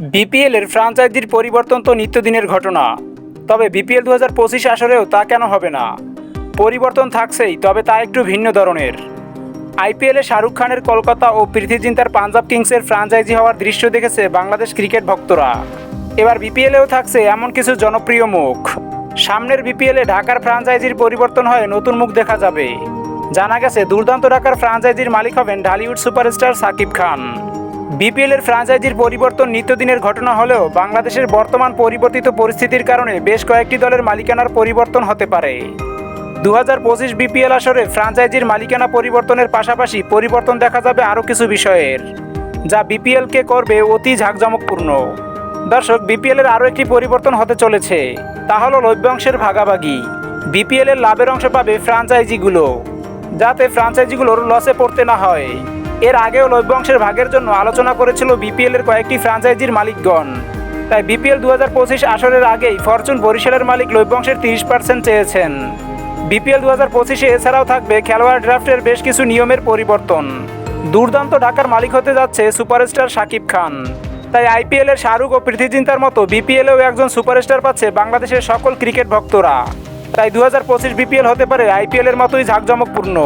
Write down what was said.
বিপিএলের ফ্র্যাঞ্চাইজির পরিবর্তন তো নিত্যদিনের ঘটনা। তবে বিপিএল 2025 আসরেও তা কেন হবে না? পরিবর্তন থাকছেই, তবে তা একটু ভিন্ন ধরনের। আইপিএলে শাহরুখ খানের কলকাতা ও প্রীতি জিন্তার পাঞ্জাব কিংসের ফ্র্যাঞ্চাইজি হওয়ার দৃশ্য দেখেছে বাংলাদেশ ক্রিকেট ভক্তরা। এবার বিপিএলেও থাকছে এমন কিছু জনপ্রিয় মুখ। সামনের বিপিএলে ঢাকার ফ্র্যাঞ্চাইজির পরিবর্তন হয়ে নতুন মুখ দেখা যাবে। জানা গেছে দুর্দান্ত ঢাকার ফ্র্যাঞ্চাইজির মালিক হবেন ঢালিউড সুপারস্টার সাকিব খান। বিপিএলের ফ্র্যাঞ্চাইজির পরিবর্তন নিত্যদিনের ঘটনা হলেও বাংলাদেশের বর্তমান পরিবর্তিত পরিস্থিতির কারণে বেশ কয়েকটি দলের মালিকানার পরিবর্তন হতে পারে। 2025 বিপিএল আসরে ফ্র্যাঞ্চাইজির মালিকানা পরিবর্তনের পাশাপাশি পরিবর্তন দেখা যাবে আরও কিছু বিষয়ের, যা বিপিএলকে করবে অতি ঝাঁকজমকপূর্ণ। দর্শক, বিপিএলের আরও একটি পরিবর্তন হতে চলেছে, তা হলো লভ্যাংশের ভাগাভাগি। বিপিএলের লাভের অংশ পাবে ফ্র্যাঞ্চাইজিগুলো, যাতে ফ্র্যাঞ্চাইজিগুলোর লসে পড়তে না হয়। এর আগেও লভ্যাংশের ভাগের জন্য আলোচনা করেছিল বিপিএলের কয়েকটি ফ্র্যাঞ্চাইজির মালিকগণ। তাই বিপিএল 2025 আসরের আগেই ফরচুন বরিশালের মালিক লভ্যাংশের 30% চেয়েছেন। বিপিএল 2025-এ এছাড়াও থাকবে খেলোয়াড় ড্রাফটের বেশ কিছু নিয়মের পরিবর্তন। দুর্দান্ত ঢাকার মালিক হতে যাচ্ছে সুপারস্টার সাকিব খান। তাই আইপিএলের শাহরুখ ও প্রীতি জিন্তার মতো বিপিএলেও একজন সুপারস্টার পাচ্ছে বাংলাদেশের সকল ক্রিকেট ভক্তরা। তাই 2025 বিপিএল হতে পারে আইপিএলের মতোই ঝাঁকজমকপূর্ণ।